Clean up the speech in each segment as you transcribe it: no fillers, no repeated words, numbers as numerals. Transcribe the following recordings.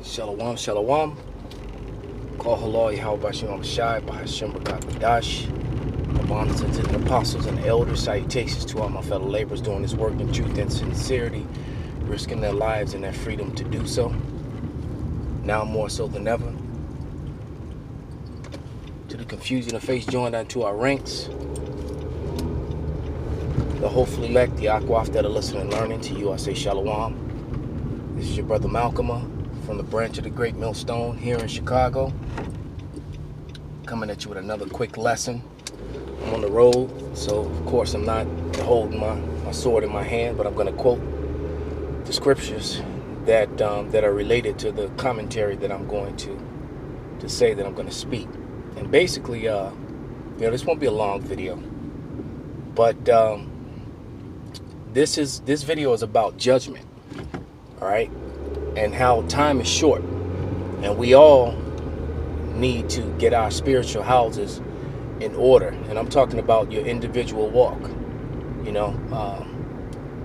Shalom, shalom. Call halal Yahweh Shalom Shai by Hashem Dash. Abundance to the apostles and the elders. Salutations to all my fellow laborers doing this work in truth and sincerity, risking their lives and their freedom to do so. Now more so than ever. To the confusion of faith joined unto our ranks. The hopefully elect, the Akwaf that are listening and learning. To you I say shalom. This is your brother Malcolm from the branch of the Great Millstone here in Chicago. Coming at you with another quick lesson. I'm on the road, so of course I'm not holding my sword in my hand, but I'm going to quote the scriptures that are related to the commentary that I'm going to say that I'm going to speak. And basically, this won't be a long video, but this video is about judgment, all right, and how time is short, and we all need to get our spiritual houses in order. And I'm talking about your individual walk,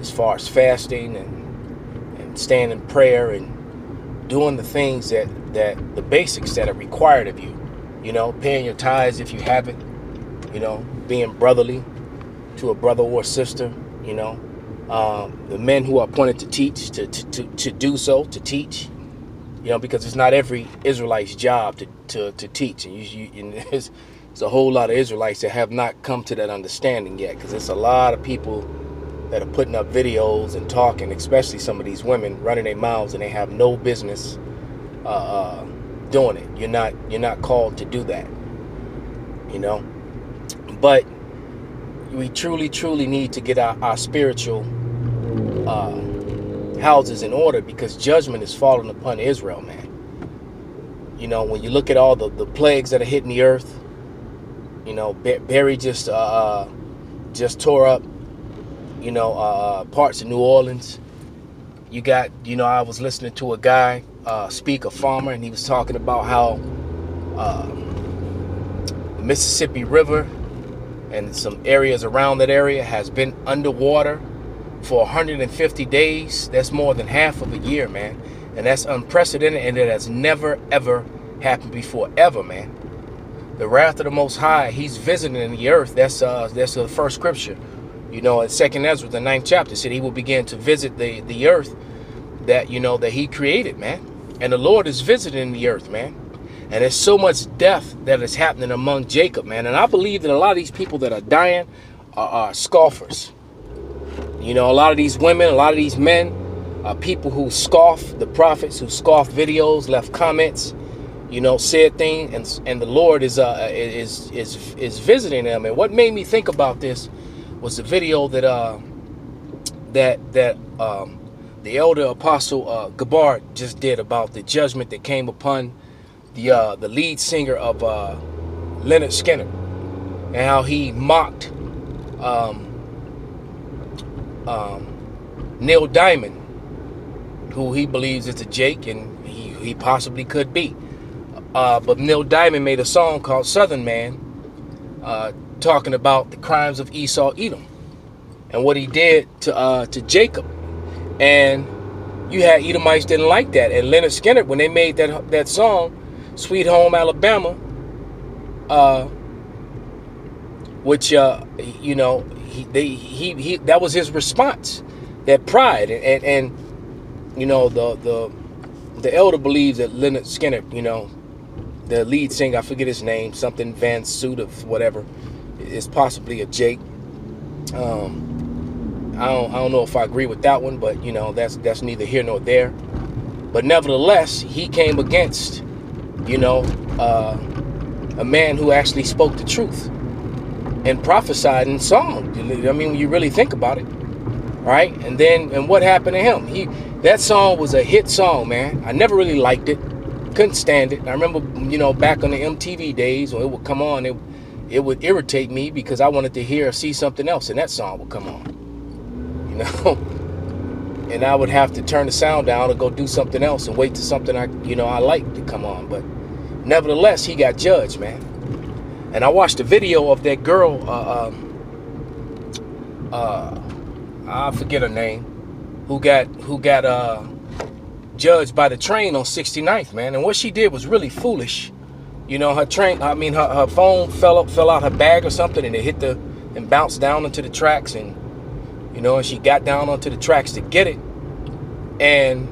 as far as fasting and staying in prayer and doing the things that the basics that are required of you, paying your tithes if you haven't, being brotherly to a brother or sister, the men who are appointed to teach, to do so, to teach, because it's not every Israelite's job to teach. And there's a whole lot of Israelites that have not come to that understanding yet, because there's a lot of people that are putting up videos and talking, especially some of these women running their mouths, and they have no business doing it. You're not called to do that, but we truly need to get our spiritual houses in order, because judgment is falling upon Israel, man. When you look at all the plagues that are hitting the earth, Barry just tore up, parts of New Orleans. You got, I was listening to a guy speak, a farmer, and he was talking about how the Mississippi River and some areas around that area has been underwater for 150 days. That's more than half of a year, man. And that's unprecedented, and it has never, ever happened before, ever, man. The wrath of the Most High, he's visiting the earth. That's the first scripture. In 2nd Ezra, the 9th chapter, said he will begin to visit the earth that, that he created, man. And the Lord is visiting the earth, man. And there's so much death that is happening among Jacob, man. And I believe that a lot of these people that are dying are scoffers. A lot of these women, a lot of these men are people who scoff the prophets, who scoff videos, left comments, said things, and the Lord is visiting them. And what made me think about this was the video that the elder apostle Gabbard just did about the judgment that came upon the lead singer of Leonard Skinner, and how he mocked Neil Diamond, who he believes is a Jake, and he possibly could be. But Neil Diamond made a song called Southern Man, talking about the crimes of Esau Edom and what he did to Jacob. And you had Edomites didn't like that. And Leonard Skinner, when they made that song, Sweet Home Alabama, which that was his response, that pride. And the elder believes that Leonard Skinner, the lead singer, I forget his name, something Van Suit of whatever, is possibly a Jake. I don't know if I agree with that one, but that's neither here nor there. But nevertheless, he came against a man who actually spoke the truth and prophesied in song. I mean, when you really think about it, right? And what happened to him? That song was a hit song, man. I never really liked it, couldn't stand it. I remember, back on the MTV days when it would come on, it would irritate me because I wanted to hear or see something else, and that song would come on, and I would have to turn the sound down or go do something else and wait till something I like to come on. But nevertheless, he got judged, man. And I watched a video of that girl, I forget her name, who got judged by the train on 69th, man. And what she did was really foolish. You know, her phone fell out her bag or something, and it hit and bounced down onto the tracks, and you know, and she got down onto the tracks to get it. And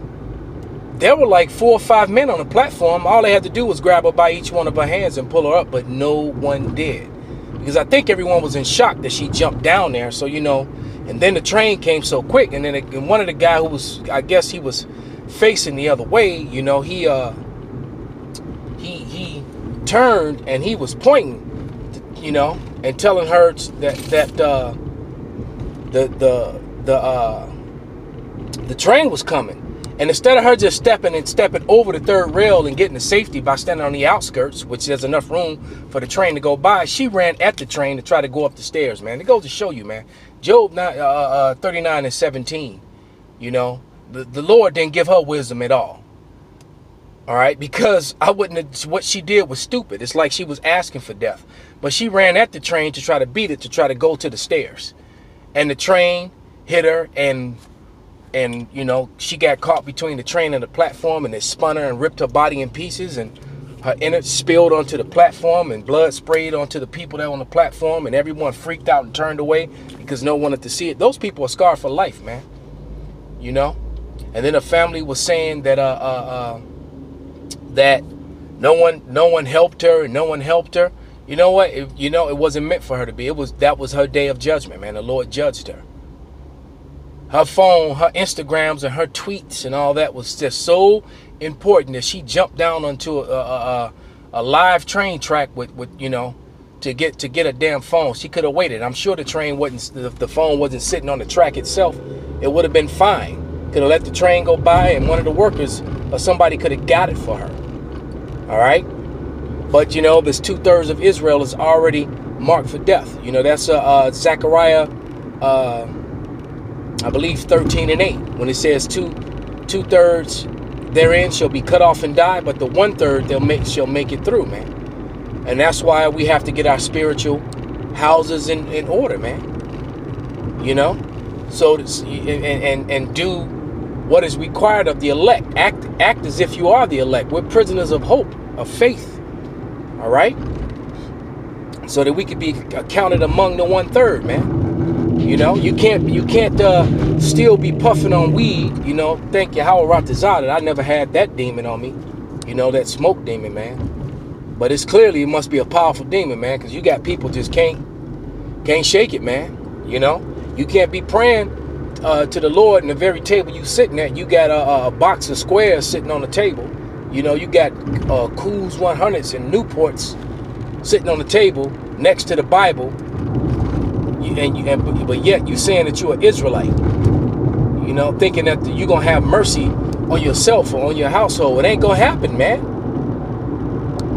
there were like 4 or 5 men on the platform. All they had to do was grab her by each one of her hands and pull her up, but no one did. Because I think everyone was in shock that she jumped down there. So, you know, and then the train came so quick, and then one of the guy who was, I guess he was facing the other way, you know, he turned and he was pointing, you know, and telling her that the train was coming. And instead of her just stepping over the third rail and getting to safety by standing on the outskirts, which there's enough room for the train to go by, she ran at the train to try to go up the stairs, man. It goes to show you, man. Job 39 and 17, you know, the Lord didn't give her wisdom at all. All right, because what she did was stupid. It's like she was asking for death. But she ran at the train to try to beat it, to try to go to the stairs. And the train hit her, and you know, she got caught between the train and the platform, and it spun her and ripped her body in pieces, and her innards spilled onto the platform, and blood sprayed onto the people that were on the platform, and everyone freaked out and turned away because no one wanted to see it. Those people are scarred for life, man. You know? And then her family was saying that that no one helped her, and no one helped her. You know what? It wasn't meant for her to be. That was her day of judgment, man. The Lord judged her. Her phone, her Instagrams, and her tweets and all that was just so important that she jumped down onto a live train track with you know, to get a damn phone. She could have waited. I'm sure the phone wasn't sitting on the track itself. It would have been fine. Could have let the train go by, and one of the workers or somebody could have got it for her. All right. But, you know, this 2/3 of Israel is already marked for death. You know, that's Zechariah, I believe 13 and 8, when it says two-thirds therein shall be cut off and die, but the 1/3 shall make it through, man. And that's why we have to get our spiritual houses in order, man. You know, so and do what is required of the elect. Act as if you are the elect. We're prisoners of hope, of faith. All right, so that we could be counted among the 1/3, man. You know, you can't still be puffing on weed. You know, thank you, Howard Ratazada. I never had that demon on me. You know, that smoke demon, man. But it's clearly, it must be a powerful demon, man, because you got people just can't shake it, man. You know, you can't be praying to the Lord, and the very table you sitting at, you got a box of squares sitting on the table. You know, you got Coors 100s and Newports sitting on the table next to the Bible, but yet you saying that you're an Israelite. You know, thinking that you're gonna have mercy on yourself or on your household. It ain't gonna happen, man.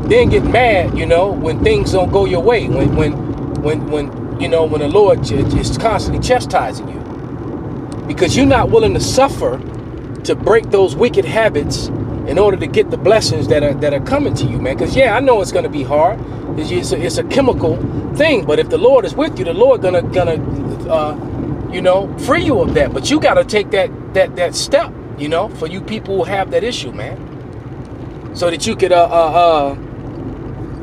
Then get mad, you know, when things don't go your way. When you know, when the Lord is constantly chastising you, because you're not willing to suffer to break those wicked habits in order to get the blessings that are coming to you, man. Because yeah, I know it's going to be hard. It's a chemical thing, but if the Lord is with you, the Lord gonna you know, free you of that. But you got to take that step, you know, for you people who have that issue, man, so that you could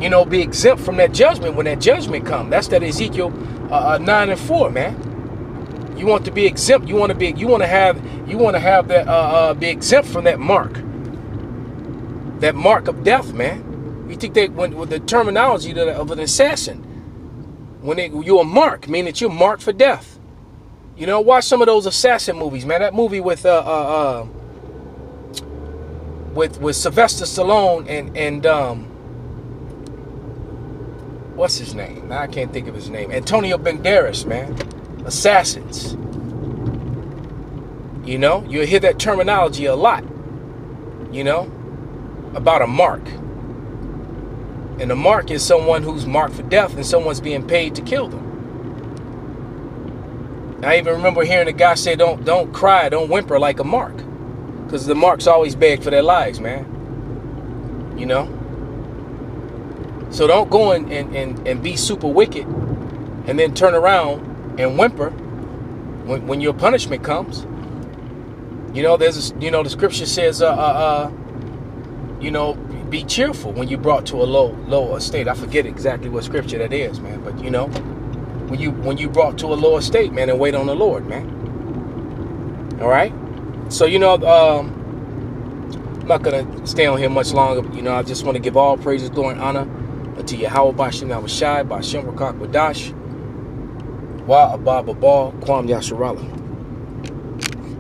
you know, be exempt from that judgment when that judgment comes. That's that Ezekiel 9 and 4, man. You want to be exempt. You want to have that be exempt from that mark of death, man. You think they went with the terminology of an assassin, when you're a mark, meaning that you're marked for death. You know, watch some of those assassin movies, man. That movie with Sylvester Stallone and what's his name? Now I can't think of his name. Antonio Banderas, man. Assassins. You know, you'll hear that terminology a lot, you know, about a mark. And a mark is someone who's marked for death, and someone's being paid to kill them. I even remember hearing a guy say, don't cry, don't whimper like a mark, because the marks always beg for their lives, man. You know? So don't go and be super wicked and then turn around and whimper when your punishment comes. You know, the scripture says, you know, be cheerful when you're brought to a low estate. I forget exactly what scripture that is, man. But you know, when you brought to a low estate, man, and wait on the Lord, man. All right. So you know, I'm not gonna stay on here much longer. You know, I just want to give all praises, glory, and honor unto Yahweh Bashem Yahushai, Bashem Rakak Wadash, Wa Abba Babal, Kwam Yasharala.